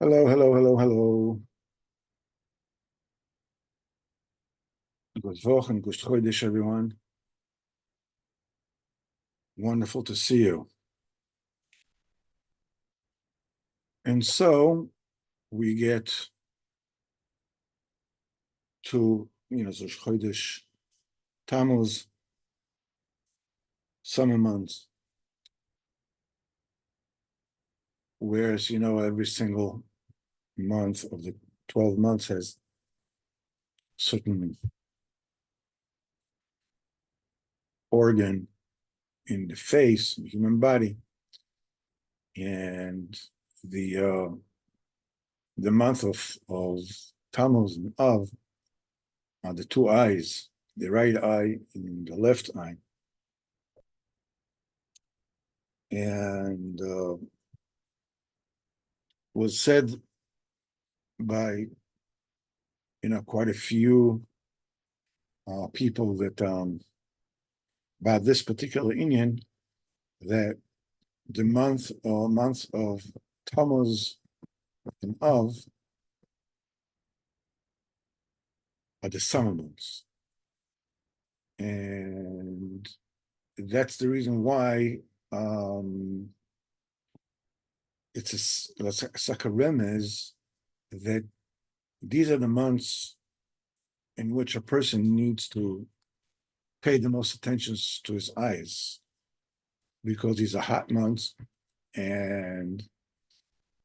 Hello, hello, hello, hello. Good Wochen, good Chodesh, everyone. Wonderful to see you. And so we get to, Rosh Chodesh, Tammuz, summer months, whereas, every single month of the 12 months has certain organ in the face, the human body, and the month of Tammuz and Av are the two eyes, the right eye and the left eye. And was said by quite a few people that about this particular Indian, that the months of Tammuz and Av are the summer months, and that's the reason why it's like a remez that these are the months in which a person needs to pay the most attention to his eyes, because these are hot months and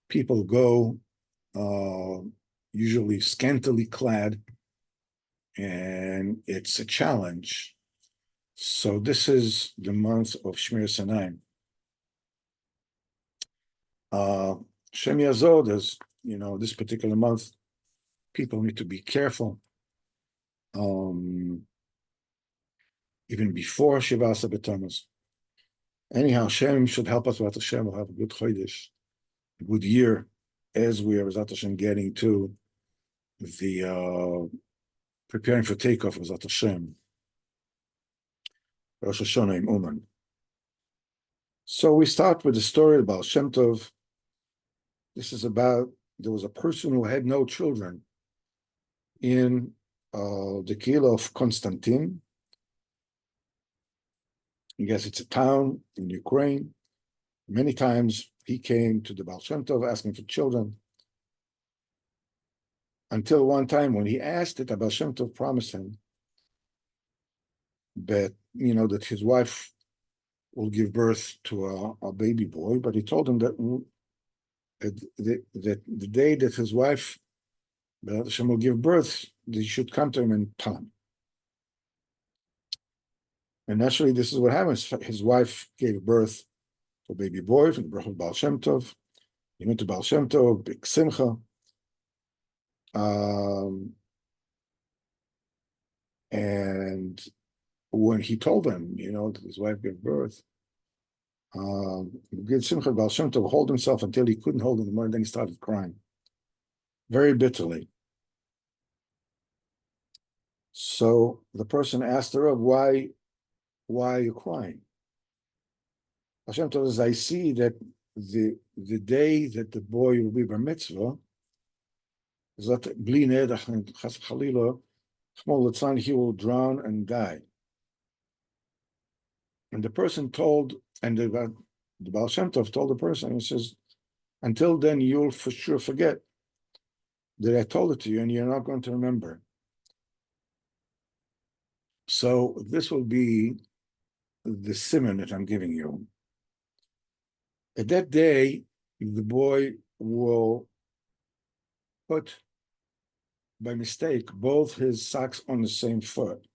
people go usually scantily clad, and it's a challenge. So this is the month of Shmir Sanaim. Shem Yazod is, this particular month, people need to be careful. Even before Shiva B'Tammuz. Anyhow, Shem should help us with Hashem. We'll have a good Chodesh, a good year, as we are, Zat Hashem, getting to the preparing for takeoff of Zat Hashem, Rosh Hashanah in Uman. So we start with the story of Baal Shemtov. This is about, there was a person who had no children in the Kilo of Constantine. I guess it's a town in Ukraine. Many times he came to the Baal Shemtov asking for children, until one time when he asked it, Baal Shemtov promised him that, that his wife will give birth to a baby boy, but he told him that the day that his wife Hashem will give birth, they should come to him in time. And naturally, this is what happens. His wife gave birth to a baby boy from the birth of Baal Shemtov. He went to Baal Shemtov, big simcha. And when he told him, that his wife gave birth, good simcha, Baal Shemtov hold himself until he couldn't hold anymore, and then he started crying very bitterly. So the person asked her, why are you crying? Hashem told us, I see that the day that the boy will be bar mitzvah, he will drown and die. And the person told, and the Baal Shem Tov told the person, he says, until then you'll for sure forget that I told it to you, and you're not going to remember. So this will be the simon that I'm giving you. At that day, the boy will put, by mistake, both his socks on the same foot.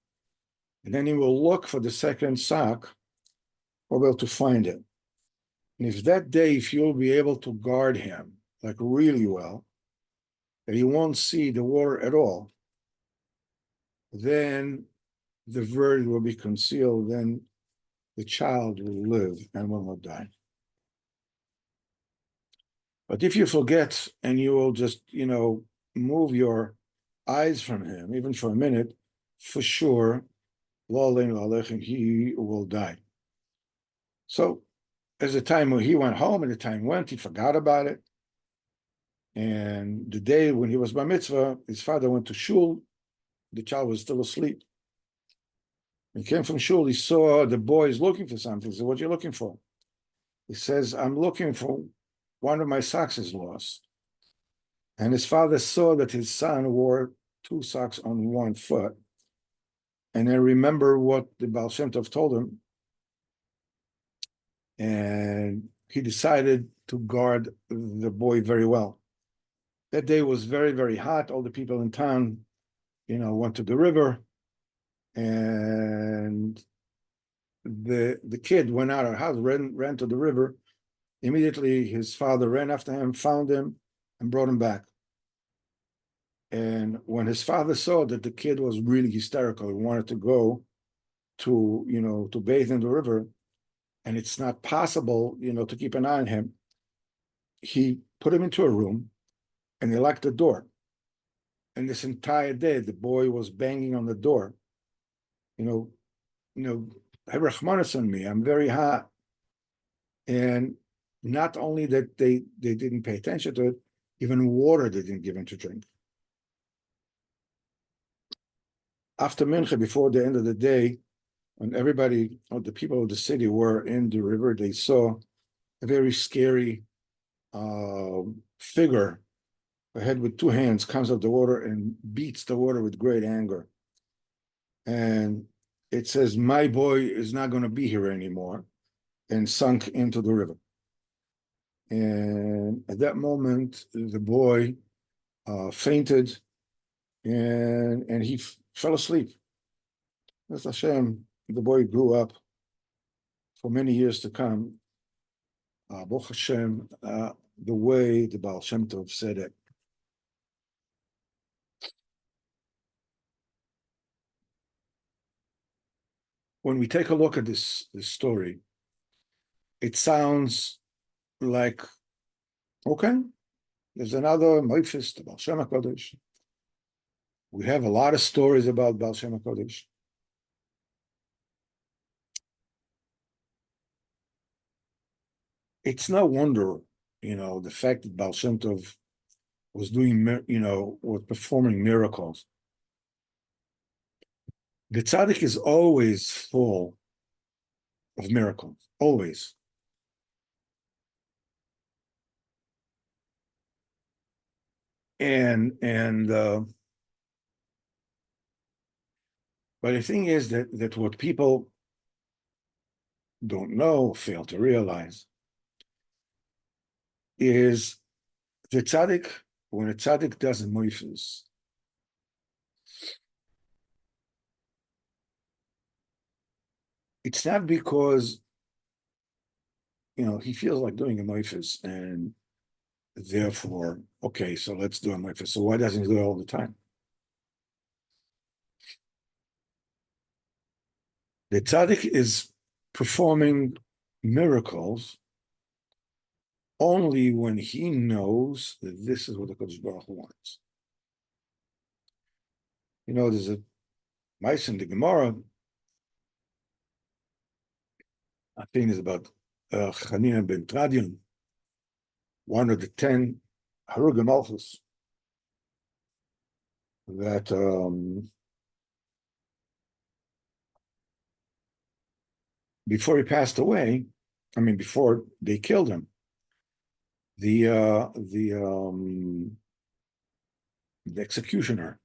And then he will look for the second sock, or be able to find it. And if that day, if you'll be able to guard him, like really well, that he won't see the water at all, then the virgin will be concealed, then the child will live and will not die. But if you forget and you will just, move your eyes from him, even for a minute, for sure, he will die. So as the time he went home and the time went, he forgot about it. And the day when he was bar mitzvah, his father went to shul. The child was still asleep. He came from shul. He saw the boys looking for something. He said, "What are you looking for?" He says, "I'm looking for one of my socks is lost." And his father saw that his son wore two socks on one foot. And then remember what the Baal Shemtov told him. And he decided to guard the boy very well. That day was very, very hot. All the people in town, went to the river. And the kid went out of the house, ran to the river. Immediately, his father ran after him, found him, and brought him back. And when his father saw that the kid was really hysterical, he wanted to go to bathe in the river, and it's not possible, to keep an eye on him, he put him into a room and he locked the door. And this entire day, the boy was banging on the door, have Rahmanas on me, I'm very hot. And not only that they didn't pay attention to it, even water they didn't give him to drink. After Mincha, before the end of the day, when everybody, the people of the city were in the river, they saw a very scary figure, a head with two hands, comes out of the water and beats the water with great anger. And it says, "My boy is not going to be here anymore," and sunk into the river. And at that moment, the boy fainted and he fell asleep. That's Hashem. The boy grew up for many years to come. Baruch Hashem, the way the Baal Shemtov said it. When we take a look at this story, it sounds like, okay, there's another Moifis, the Baal Shem HaKadosh. We have a lot of stories about Baal Shem HaKadosh. It's no wonder, the fact that Baal Shem Tov was doing, was performing miracles. The tzaddik is always full of miracles, always. But the thing is that what people don't know, fail to realize, is the tzaddik, when a tzaddik does a moifus, it's not because he feels like doing a moifus and therefore, okay, so let's do a moifus. So why doesn't he do it all the time? The tzaddik is performing miracles only when he knows that this is what the Kodesh Baruch Hu wants. There's a mice in the Gemara, I think it's about Chanina ben Tradion, one of the 10 Harugim Malchus, that before he passed away, before they killed him, the executioner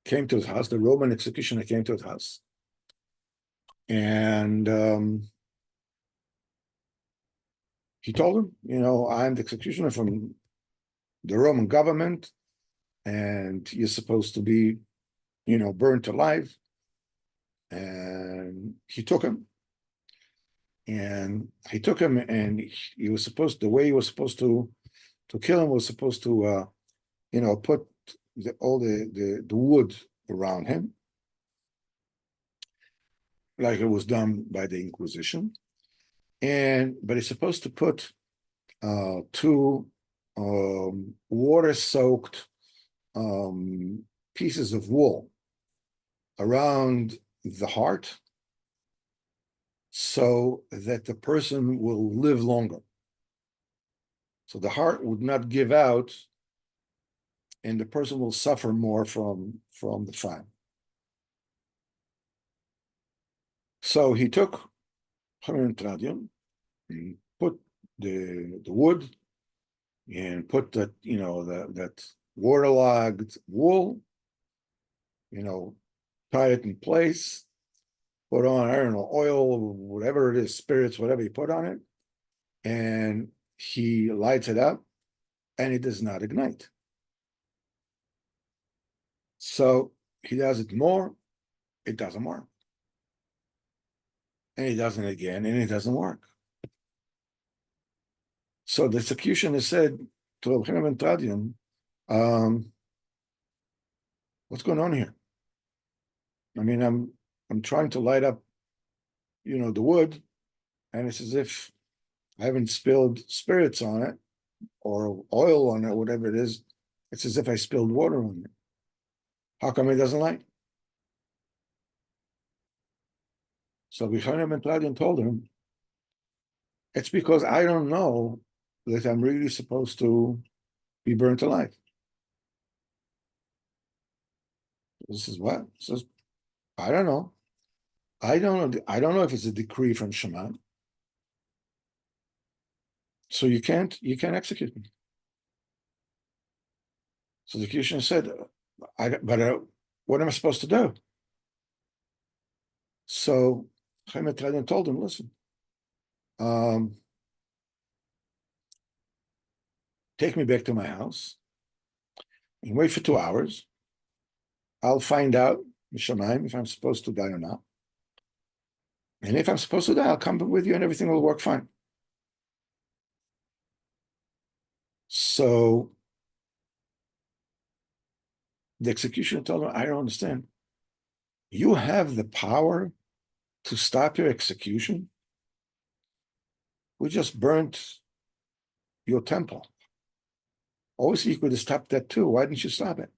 came to his house, the Roman executioner came to his house. And he told him, I'm the executioner from the Roman government, and you're supposed to be, burnt alive. And he took him. And he was supposed, the way he was supposed to kill him was supposed to, put all the wood around him, like it was done by the Inquisition. But he's supposed to put two water-soaked pieces of wool around the heart so that the person will live longer. So the heart would not give out, and the person will suffer more from the fire. So he took Haran Tradium, and put the wood, and put that waterlogged wool, tie it in place, put on, I don't know, oil, whatever it is, spirits, whatever you put on it, and he lights it up, and it does not ignite. So he does it more, it doesn't work. And he does it again, and it doesn't work. So the executioner said to Reb Chaim ben Tradian, what's going on here? I mean, I'm trying to light up, the wood, and it's as if I haven't spilled spirits on it or oil on it, whatever it is. It's as if I spilled water on it. How come it doesn't light? So Reb Chaim ben Tradian told him, it's because I don't know that I'm really supposed to be burnt alive. This is what? Says, I don't know. I don't know. I don't know if it's a decree from Shema. So you can't execute me. So the executioner said, what am I supposed to do? So Chaim Tradian told him, listen, take me back to my house and wait for 2 hours. I'll find out, Mishamayim, if I'm supposed to die or not. And if I'm supposed to die, I'll come with you and everything will work fine. So the executioner told him, I don't understand. You have the power to stop your execution? We just burnt your temple. Obviously, you could have stopped that too. Why didn't you stop it?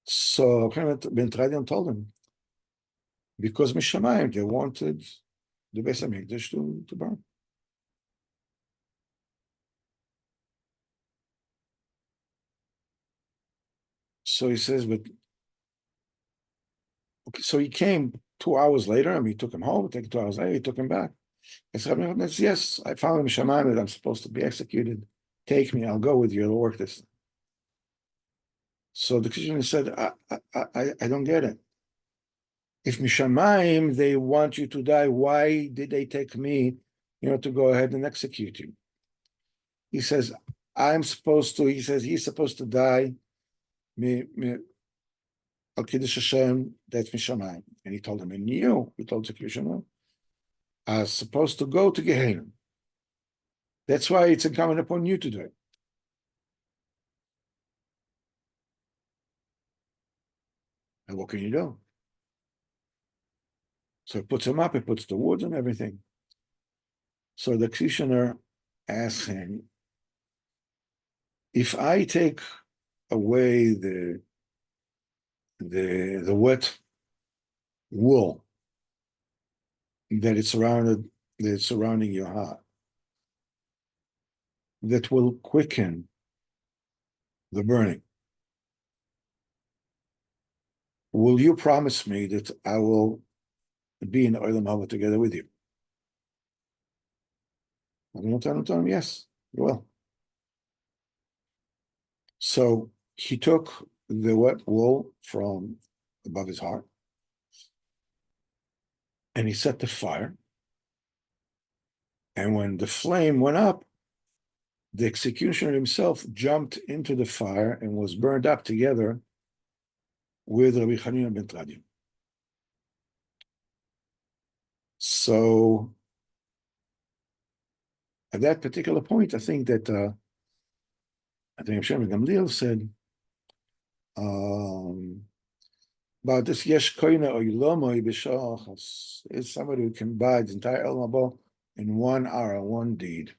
So Ben Tradian told him, because Mishamayim, they wanted the Beis HaMikdash to burn. So he says, but okay, so he came 2 hours later, and he took him home. 2 hours later, he took him back. I said, yes, I found Mishamayim that I'm supposed to be executed. Take me, I'll go with you, I'll work this. So the Christian said, I don't get it. If Mishamayim, they want you to die, why did they take me, to go ahead and execute you? He says, he's supposed to die, Al Kiddush Hashem, that's Mishamayim. And he told him, and he told the Christian, are supposed to go to Gehenna. That's why it's incumbent upon you to do it. And what can you do? So he puts him up, he puts the wood and everything. So the executioner asks him, if I take away the wet wool that is surrounding your heart, that will quicken the burning, will you promise me that I will be in Olam Haba together with you? I'm telling him, yes, you will. So he took the wet wool from above his heart, and he set the fire. And when the flame went up, the executioner himself jumped into the fire and was burned up together with Rabbi Hanina ben Tradian. So at that particular point, I think that Hashem Gamliel said, but this yesh koina or yilomoi b'shachas is somebody who can buy the entire Olam Haba in 1 hour, one deed.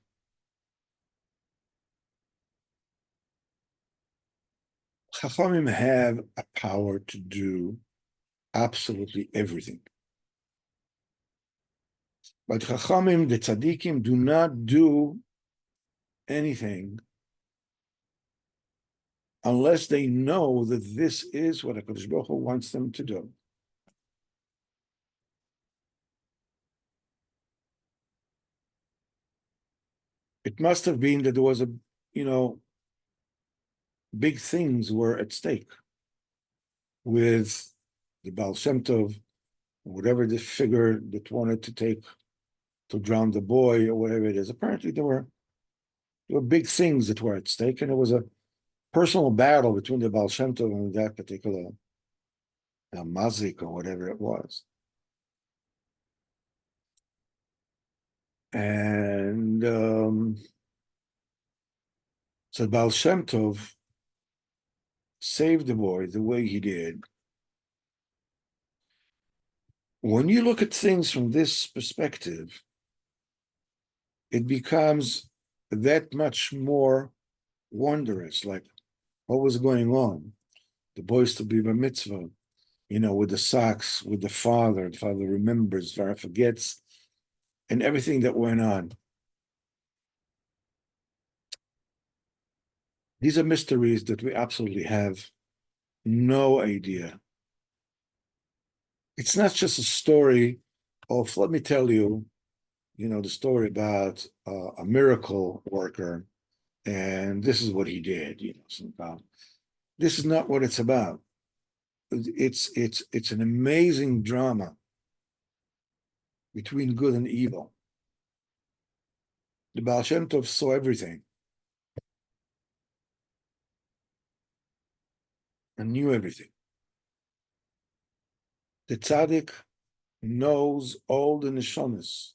Chachamim have a power to do absolutely everything. But Chachamim, the tzaddikim, do not do anything unless they know that this is what HaKadosh Baruch Hu wants them to do. It must have been that there was big things were at stake with the Baal Shemtov, whatever the figure that wanted to drown the boy or whatever it is. Apparently there were big things that were at stake, and it was a personal battle between the Baal Shemtov and that particular mazik or whatever it was. And so Baal Shemtov saved the boy the way he did. When you look at things from this perspective, it becomes that much more wondrous, like what was going on. The boy's to be bar mitzvah, with the socks, with the father remembers, Farah forgets, and everything that went on. These are mysteries that we absolutely have no idea. It's not just a story of, let me tell you, the story about a miracle worker, and this is what he did, this is not what it's about. It's an amazing drama between good and evil. The Baal Shem Tov saw everything and knew everything. The tzaddik knows all the neshamas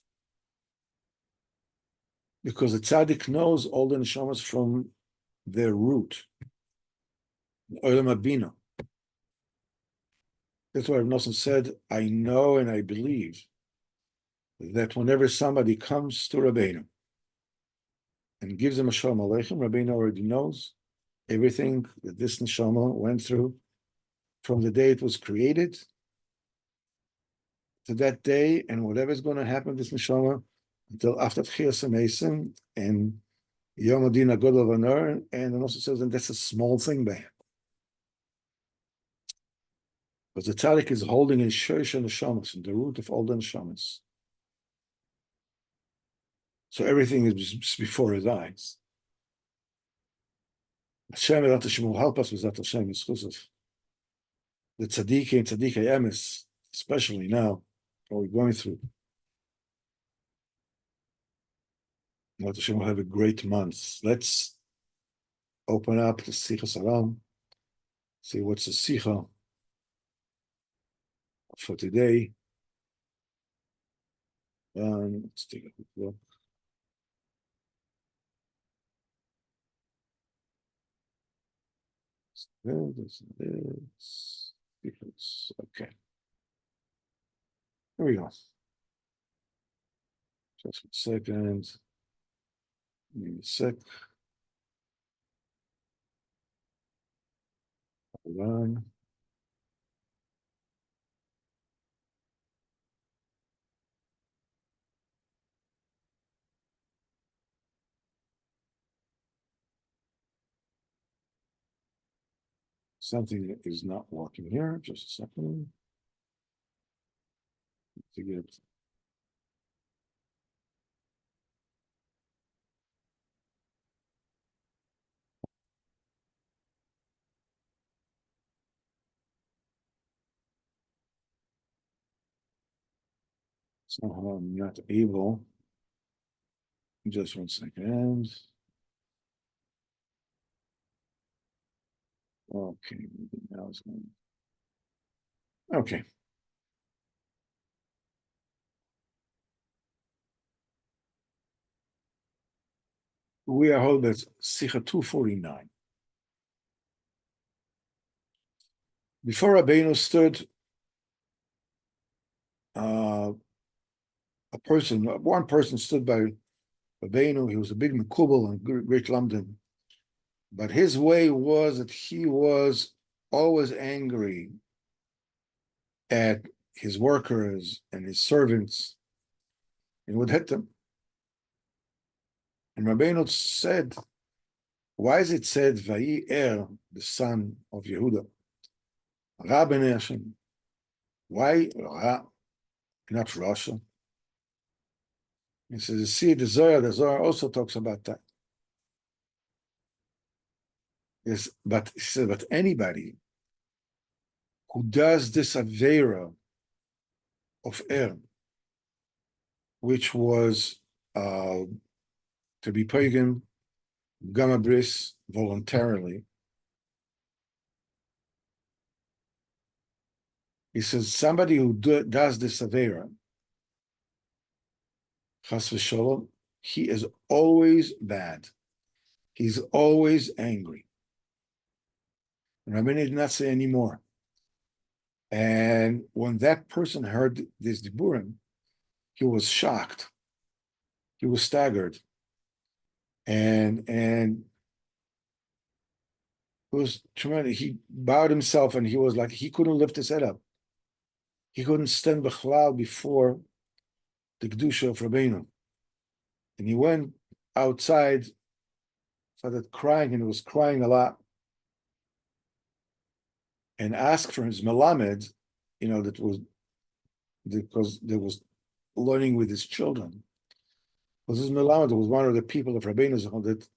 because the tzaddik knows all the neshamas from their root, Olam Abina. That's why Rav Nosson said, I know and I believe that whenever somebody comes to Rabbeinu and gives him a Shalom Aleichem, Rabbeinu already knows everything that this neshama went through from the day it was created to that day, and whatever is going to happen to this neshama until after Tchias HaMesim and Yom Adin HaGodol V'Ner, and it also says, and that's a small thing by him. Because the tzaddik is holding in Shosh Neshamas, in the root of all the neshamas. So everything is before his eyes. Hashem will help us with that Hashem Yischusov. The tzaddik and tzaddik emes, especially now, what we're going through. Hashem will have a great month. Let's open up the Sichos Haran, see what's the Sicha for today. Let's take a quick look. Okay. Here we go. Just a second. Give me a sec. Hold on. Something is not working here. Just a second. To get somehow I'm not able. Just 1 second. Okay, now it's going. Okay. We are holding Sicha 249. Before Rabbeinu stood one person stood by Rabbeinu. He was a big Mekubal and great Lamdan. But his way was that he was always angry at his workers and his servants and would hit them. And Rabbeinu said, why is it said, Vayi the son of Yehuda, Ra b'nei Hashem? Why Ra, not Rasha? He says, see, the Zohar also talks about that. Yes, but he said, but anybody who does this Avera of which was to be pagan, Gamma Bris, voluntarily, he says, somebody who does this Avera, Chas v'sholom, he is always bad. He's always angry. And Rabbeinu did not say anymore. And when that person heard this Diburim, he was shocked. He was staggered. And it was tremendous. He bowed himself and he was like, he couldn't lift his head up. He couldn't stand b'chlal before the Kedusha of Rabbeinu. And he went outside, started crying, and he was crying a lot, and asked for his melamed, that was because there was learning with his children. Because his melamed was one of the people of Rabbeinu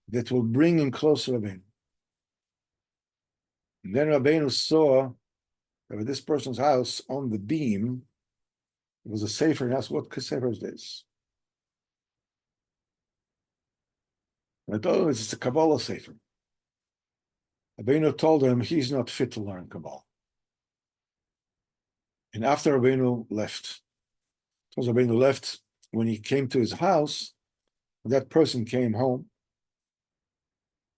that will bring him closer to Rabbeinu. And then Rabbeinu saw that at this person's house on the beam, it was a sefer, and asked, what sefer is this? And I told him it's a Kabbalah sefer. Rabbeinu told him he's not fit to learn Kabbalah. And after Rabbeinu left, when he came to his house, when that person came home,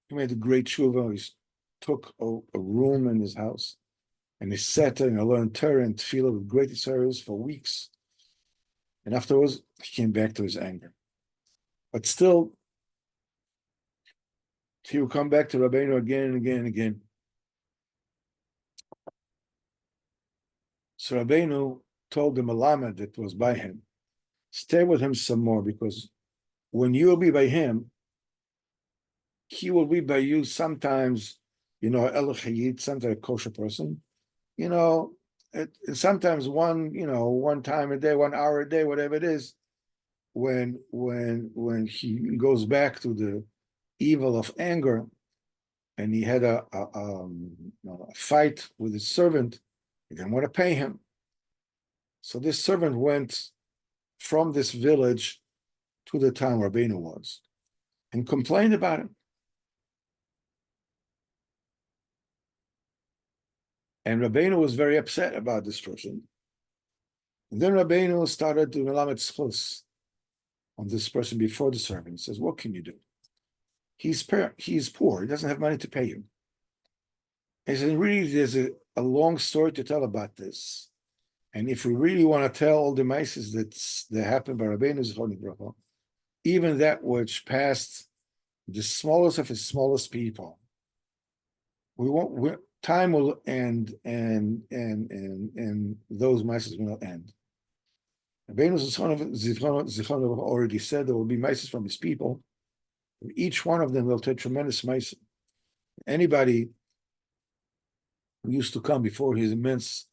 he made a great tshuva. He took a room in his house, and he sat there and learned Torah and Tefillah with great service for weeks. And afterwards, he came back to his anger. But still, he would come back to Rabbeinu again and again and again. So Rabbeinu told the Melamed that was by him, stay with him some more, because when you'll be by him, he will be by you sometimes, El Chayit, sometimes a kosher person, sometimes one time a day, 1 hour a day, whatever it is, when he goes back to the evil of anger, and he had a fight with his servant, he didn't want to pay him. So this servant went from this village to the town where Rabbeinu was and complained about him. And Rabbeinu was very upset about this person. And then Rabbeinu started to melamed Sichos on this person before the servant. He says, what can you do? He's poor. He doesn't have money to pay you. He said, really, there's a long story to tell about this. And if we really want to tell all the maises that happened by Rabbeinu Zichron Livracha, even that which passed the smallest of his smallest people, time will end, and those maises will not end. Rabbeinu Zichron Livracha already said there will be maises from his people. Each one of them will take tremendous maises. Anybody who used to come before his immense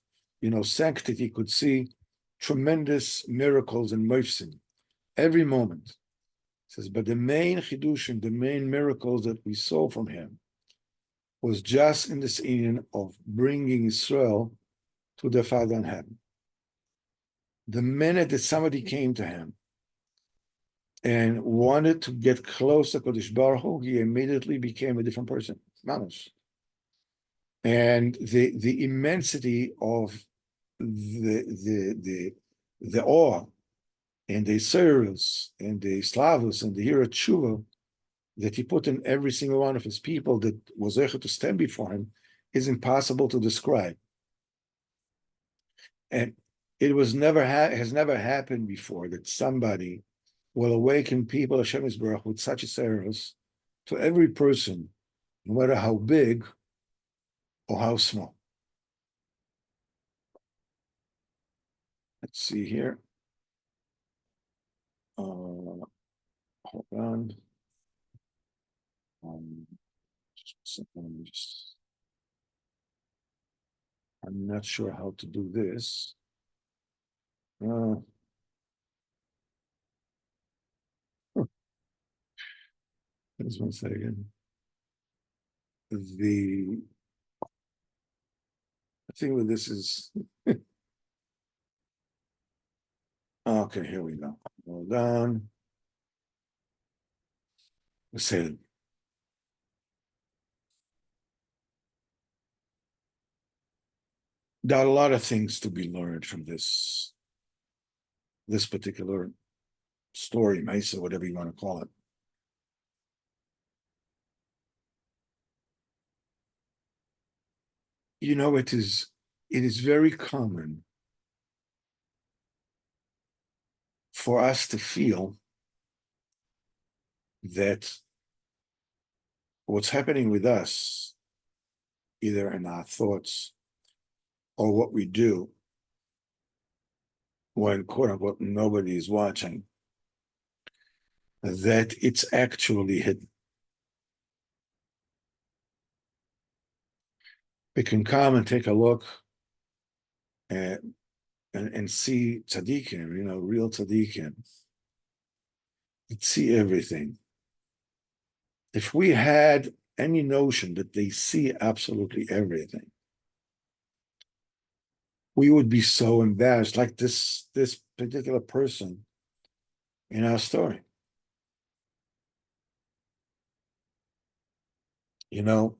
sanctity could see tremendous miracles and moifsim every moment. It says, but the main chidushim, the main miracles that we saw from him, was just in this union of bringing Israel to their Father in heaven. The minute that somebody came to him and wanted to get close to Kodesh Baruch Hu, he immediately became a different person, mamash. And the immensity of the awe and the service and the slavus and the hira tshuva that he put in every single one of his people that was able to stand before him is impossible to describe. And it was has never happened before that somebody will awaken people of Hashem Yisborach with such a service to every person, no matter how big or how small. Let's see here. Hold hold on. Just a second, I'm not sure how to do this. Just one second. The thing with this is okay, here we go. Hold on. Let's say there are a lot of things to be learned from this particular story, Mesa, whatever you want to call it. You know, it is very common for us to feel that what's happening with us, either in our thoughts or what we do when quote unquote nobody is watching, that it's actually hidden. We can come and take a look and see tzaddikim, you know, real tzaddikim. See everything. If we had any notion that they see absolutely everything, we would be so embarrassed, like this particular person in our story. You know,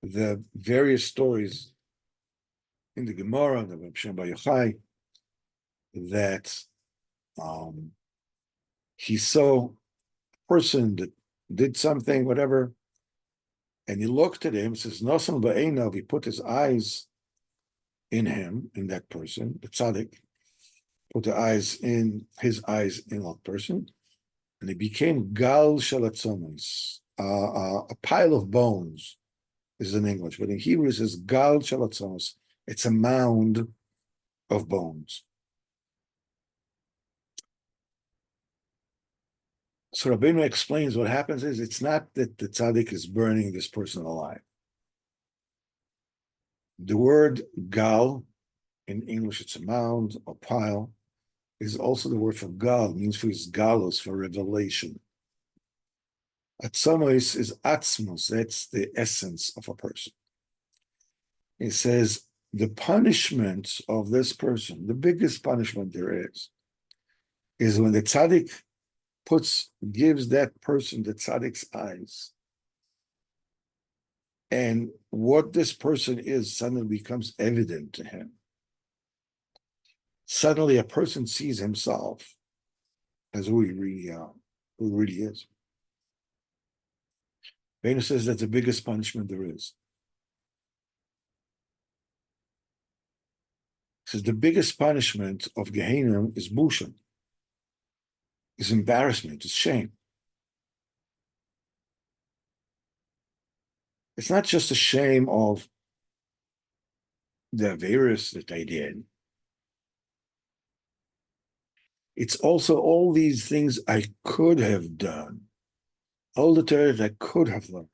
the various stories in the Gemara, the Reb Shem Bar Yochai, that he saw a person that did something, whatever, and he looked at him, says, Nosam ba'einav, he put his eyes in him, in that person, the tzaddik, put his eyes in that person, and he became gal shalatzomis, a pile of bones is in English, but in Hebrew it says gal shalatzomis. It's a mound of bones. So Rabbeinu explains what happens is it's not that the tzaddik is burning this person alive. The word gal, in English it's a mound or pile, is also the word for gal, means for his galos, for revelation. Atzamos is atzmos, that's the essence of a person. It says the punishment of this person, the biggest punishment there is when the tzaddik gives that person the tzaddik's eyes, and what this person is suddenly becomes evident to him. Suddenly a person sees himself as who he really is. Venus says that's the biggest punishment there is. He says the biggest punishment of Gehenna is busha, is embarrassment, is shame. It's not just a shame of the virus that I did. It's also all these things I could have done, all the Torah that I could have learned,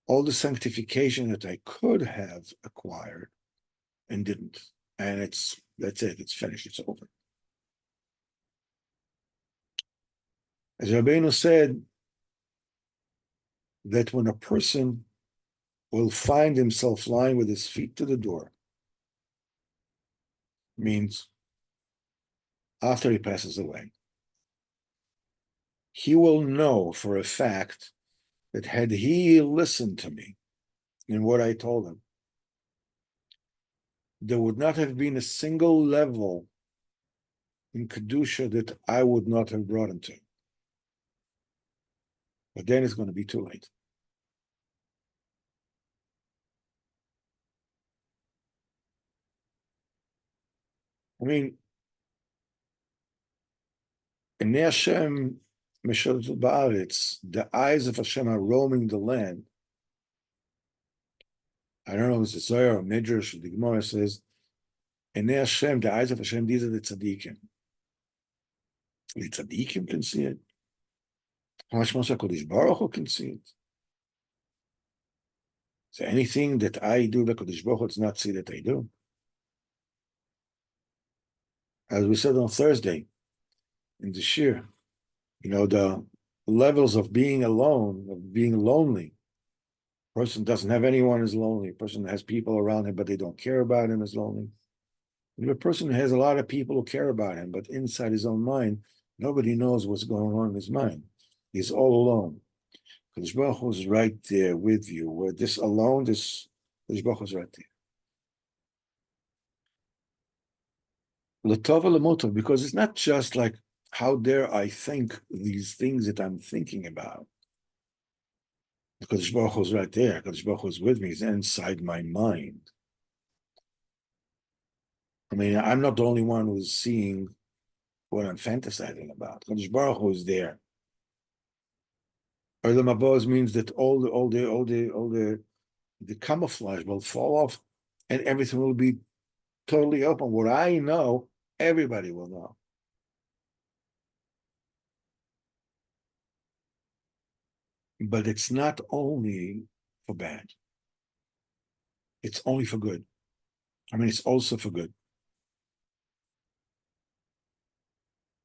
all the sanctification that I could have acquired and didn't. And that's it, it's finished, it's over. As Rabbeinu said, that when a person will find himself lying with his feet to the door, means after he passes away, he will know for a fact that had he listened to me in what I told him, there would not have been a single level in Kedusha that I would not have brought him to. But then it's going to be too late. I mean, in Hashem, the eyes of Hashem are roaming the land. I don't know if it's a Zohar or Midrash, the Gemara says, In Hashem, the eyes of Hashem, these are the tzaddikim. The tzaddikim can see it. How much more so Kodesh Baruch Hu can see it? So anything that I do, the Kodesh Baruch Hu does not see that I do. As we said on Thursday in the Shir, the levels of being alone, of being lonely. A person doesn't have anyone is lonely. A person has people around him, but they don't care about him is lonely. And a person who has a lot of people who care about him, but inside his own mind, nobody knows what's going on in his mind. He's all alone. Kodesh Baruch Hu is right there with you. Where this alone, this Kodesh Baruch Hu is right there. L'tova l'motov, because it's not just like, how dare I think these things that I'm thinking about? Because Baruch Hu is right there. Because Baruch Hu is with me. He's inside my mind. I mean, I'm not the only one who's seeing what I'm fantasizing about. Because Baruch Hu is there. Or the mabos means that all the camouflage will fall off, and everything will be totally open. What I know, everybody will know. But it's not only for bad. It's only for good. I mean, it's also for good.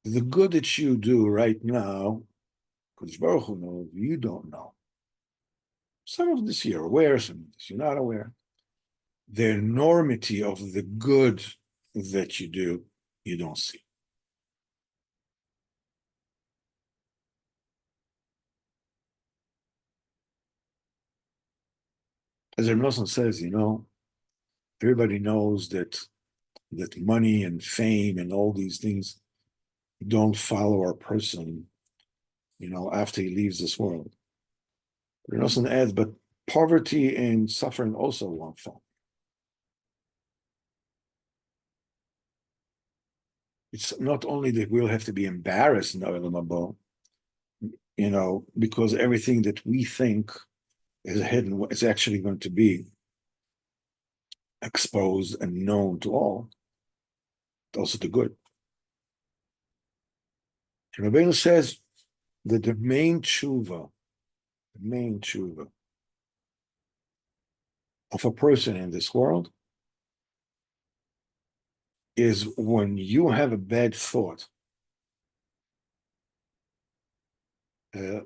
The good that you do right now, because Baruch Hu knows, you don't know. Some of this you're aware, some of this you're not aware. The enormity of the good that you do, you don't see. As Reb Nosson says, everybody knows that money and fame and all these things don't follow a person, after he leaves this world. Reb Nosson adds, but poverty and suffering also won't follow. It's not only that we'll have to be embarrassed in Olam Haba, because everything that we think is hidden is actually going to be exposed and known to all, also the good. And Rabbeinu says that the main tshuva of a person in this world is when you have a bad thought, like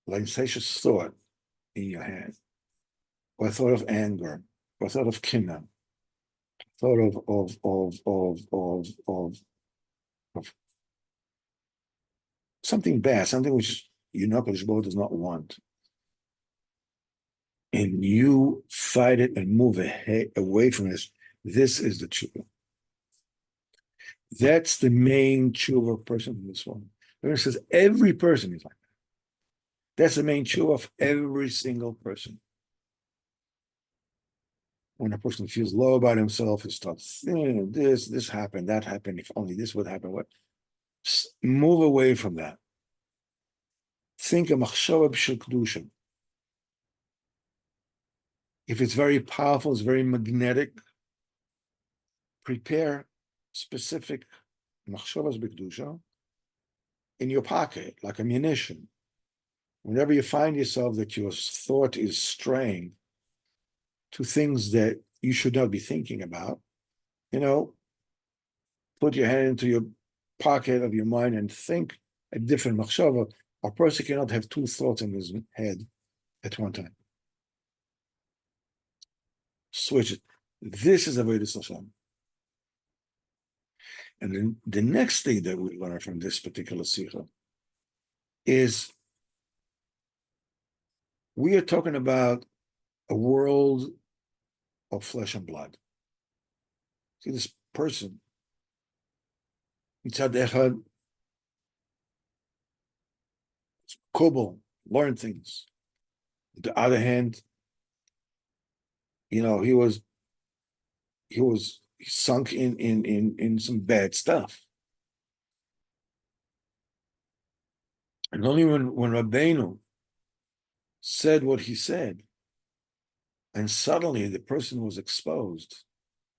Sichos thought in your head, or a thought of anger, or a thought of kinna, thought of something bad, something which Kodesh Baruch Hu does not want, and you fight it and move away from this. This is the tshuva. That's the main tshuva person in this world. It says every person is like that. That's the main tshuva of every single person. When a person feels low about himself, he starts thinking, this happened, that happened, if only this would happen. What? Move away from that. Think of machshava b'shel kedusha. If it's very powerful, it's very magnetic, prepare specific machshavas b'kedusha in your pocket, like a munition. Whenever you find yourself that your thought is straying to things that you should not be thinking about, put your hand into your pocket of your mind and think a different machshava. A person cannot have two thoughts in his head at one time. Switch it. This is avodas Hashem. And then the next thing that we learn from this particular sikha is we are talking about a world of flesh and blood. See, this person, Mitzad Echad, Kobol, learn things. On the other hand, he was sunk in some bad stuff. And only when Rabbeinu said what he said, and suddenly the person was exposed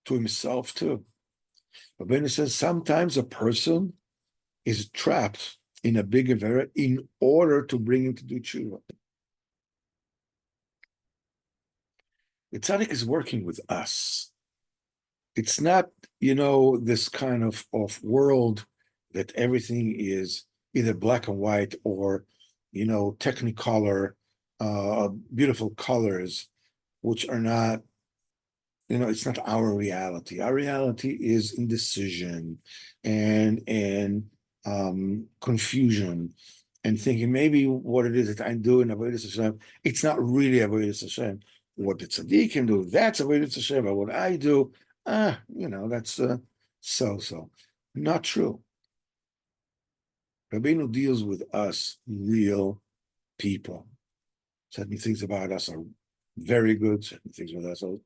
to himself too, Rabbeinu says sometimes a person is trapped in a big avera in order to bring him to do tshuva. The tzaddik is working with us. It's not, this kind of world that everything is either black and white or, technicolor, beautiful colors, which are not, it's not our reality. Our reality is indecision and confusion and thinking maybe what it is that I'm doing, Avodas Hashem, it's not really Avodas Hashem. What the tzaddik can do, that's Avodas Hashem. But what I do, that's so. Not true. Rabbeinu deals with us, real people. Certain things about us are very good. Certain things with us are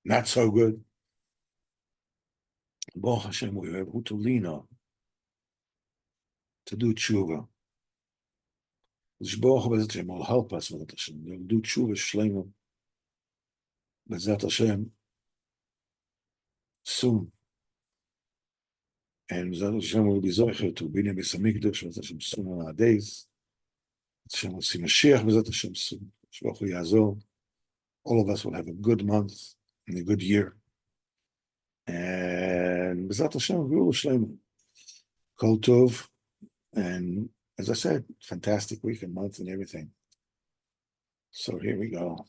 not so good. Baruch Hashem, we have who to lean on to do tshuva. Baruch Hashem will help us with Hashem. We'll do tshuva shleima. B'ezrat Hashem soon. And B'ezrat Hashem will be zocher to be in Beis Hamikdash, B'ezrat Hashem soon in our days. Hashem will see Mashiach, B'ezrat Hashem soon. Shvach Yazor. All of us will have a good month and a good year. And B'ezrat Hashem will shleima. Kol Tov. And as I said, fantastic week and month and everything. So here we go.